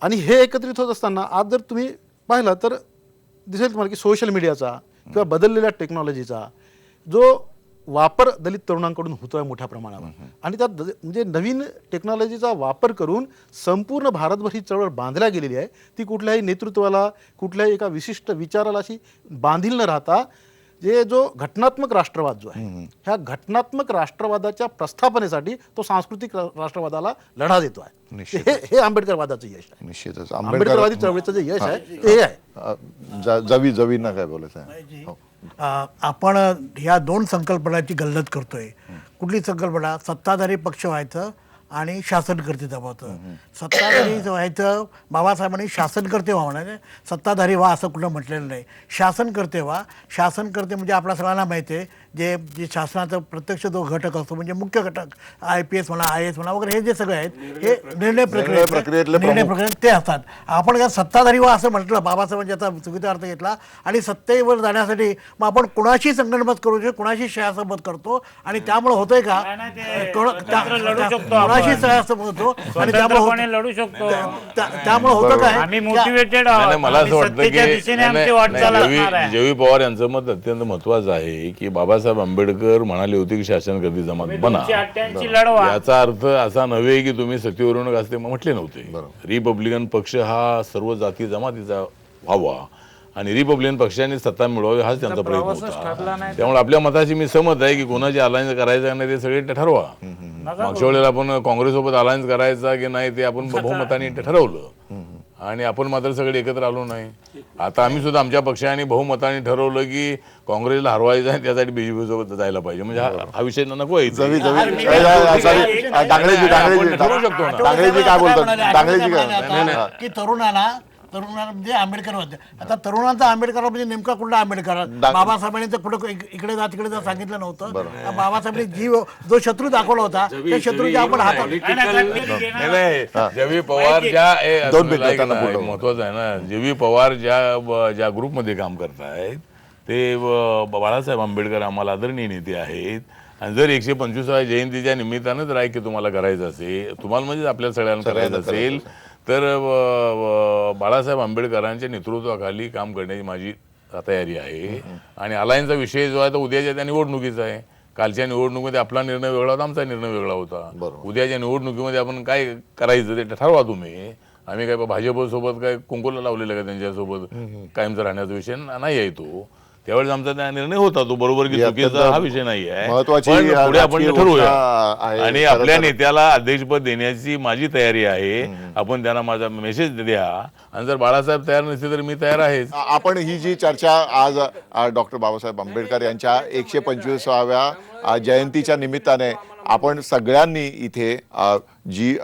आणि हे एकत्रित होत असताना आज जर तुम्ही पाहिलं तर दिसेल तुम्हाला की सोशल मीडियाचा किंवा बदललेल्या टेक्नॉलॉजीचा जो वापर दलित तरुणांकडून होतोय मोठ्या प्रमाणावर, आणि त्यात म्हणजे नवीन टेक्नॉलॉजीचा वापर करून संपूर्ण भारतभर ही चळवळ बांधल्या गेलेली आहे. ती कुठल्याही नेतृत्वाला, कुठल्याही एका विशिष्ट विचाराला अशी बांधील न राहता जो घटनात्मक राष्ट्रवाद जो आहे, ह्या घटनात्मक राष्ट्रवादाच्या प्रस्थापनेसाठी तो सांस्कृतिक राष्ट्रवादाला लढा देतो आहे. हे आंबेडकरवादाचं यश आहे. निश्चितच आंबेडकरवादी चळवळीचं जे यश आहे ते हे आहे. जवींना काय बोलायचं आहे? आपण ह्या दोन संकल्पनाची गल्लत करतोय. कुठली संकल्पना? सत्ताधारी पक्ष व्हायचं आणि शासनकर्ते जमावतं. सत्ताधारी व्हायचं, बाबासाहेबांनी शासनकर्ते व्हा म्हणाले, सत्ताधारी व्हा असं कुठं म्हटलेलं नाही. शासनकर्ते व्हा. शासनकर्ते म्हणजे आपल्या सगळ्यांना माहिती आहे जे शासनाचा प्रत्यक्ष जो घटक असतो, म्हणजे मुख्य घटक, IPS म्हणा, IAS म्हणा वगैरे, हे जे सगळे आहेत हे निर्णय प्रक्रियेत ते असतात. आपण काय सत्ताधारी व्हा असं म्हटलं, बाबासाहेबांनी याचा चुकीचा अर्थ घेतला. आणि सत्तेवर जाण्यासाठी मग आपण कुणाशी संगनमत करू शकतो, कुणाशी शासनमत करतो. आणि त्यामुळे होतंय का, कुणाशी शासनमत होतो आणि लढू शकतो. त्यामुळे होतं काय, आम्ही मोटिवेटेड मला असं वाटतं की जयवी पवार यांचं मत अत्यंत महत्वाचं आहे की बाबासाहेब आंबेडकर म्हणाले होते की शासनकर्ती जमात बना. याचा अर्थ असा नव्हे की तुम्ही सत्तेवरून असते म्हटले नव्हते. रिपब्लिकन पक्ष हा सर्व जाती जमातीचा व्हावा आणि रिपब्लिकन पक्षाने सत्ता मिळवावी हाच त्यांचा प्रयत्न होता. त्यामुळे आपल्या मताशी मी सहमत आहे की कोणाची अलायन्स करायचं नाही ते सगळे ठरवा. मागच्या वेळेला आपण काँग्रेससोबत अलायन्स करायचा की नाही ते आपण बहुमताने ठरवलं आणि आपण मात्र सगळे एकत्र आलो नाही. आता आम्ही सुद्धा आमच्या पक्षाने बहुमताने ठरवलं की काँग्रेसला हरवायचं आहे, त्यासाठी बीजेपी सोबत जायला पाहिजे. म्हणजे हा विषय नको आहे. जवी डांगळेजी काय बोलतात? डांगळेजी काय? की तरुणांना म्हणजे आंबेडकर होते. आता तरुणांचा आंबेडकर म्हणजे नेमका कुठला आंबेडकर? बाबासाहेबांनी तर कुठं इकडे जा तिकडे जा सांगितलं नव्हतं. बाबासाहेबांनी जो शत्रू दाखवला होता त्या शत्रूच्या आपण हातात जवी पवार ज्या महत्वाचं आहे ना, जवी पवार ज्या ग्रुपमध्ये काम करतायत ते बाळासाहेब आंबेडकर आम्हाला आदरणीय नेते आहेत. आणि जर 125व्या जयंतीच्या निमित्तानं जर की तुम्हाला करायचं असेल, तुम्हाला म्हणजे आपल्या सगळ्यांना करायचं असेल, तर बाळासाहेब आंबेडकरांच्या नेतृत्वाखाली काम करण्याची माझी तयारी आहे. आणि अलायन्सचा विषय जो आहे तो उद्याच्या त्या निवडणुकीचा आहे. कालच्या निवडणुकीमध्ये आपला निर्णय वेगळा होता, आमचा निर्णय वेगळा होता. उद्याच्या निवडणुकीमध्ये आपण काय करायचं ते ठरवा तुम्ही. आम्ही काय भाजपसोबत काय कुंकुला लावलेलं का त्यांच्यासोबत कायमचा राहण्याचा विषय नाही आहे तो. त्यावेळेस आमचा त्या निर्णय होता तो बरोबर की चुकीचा हा विषय नाही आहे. पण पुढे आपण ठरवूया. आणि आपल्या नेत्याला अध्यक्षपद देण्याची माझी तयारी आहे. आपण त्यांना माझा मेसेज द्या. आणि जर बाळासाहेब तयार नसतील तर मी तयार आहे. आपण ही जी चर्चा आज डॉक्टर बाबासाहेब आंबेडकर यांच्या 125व्या जयंतीच्या निमित्ताने आपण सगळ्यांनी इथे जी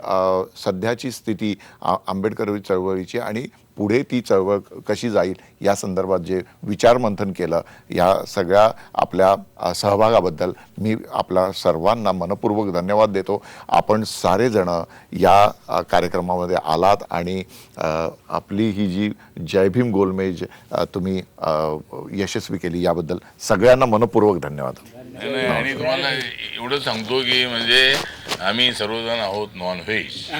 सध्याची स्थिती आंबेडकर चळवळीची आणि पुढे ती चळवळ कशी जाईल या संदर्भात जे विचारमंथन केलं, या सगळ्या आपल्या सहभागाबद्दल मी आपल्या सर्वांना मनपूर्वक धन्यवाद देतो. आपण सारेजण या कार्यक्रमामध्ये आलात आणि आपली ही जी जय भीम गोलमेज तुम्ही यशस्वी केली याबद्दल सगळ्यांना मनपूर्वक धन्यवाद. आणि तुम्हाला एवढं सांगतो की म्हणजे आम्ही सर्वजण आहोत नॉनव्हेज.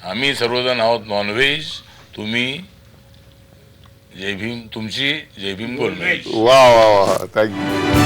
आम्ही सर्वजण आहोत नॉनव्हेज. तुम्ही जय भीम, तुमची जय भीम गोलमेज. वा वा वा, थँक्यू.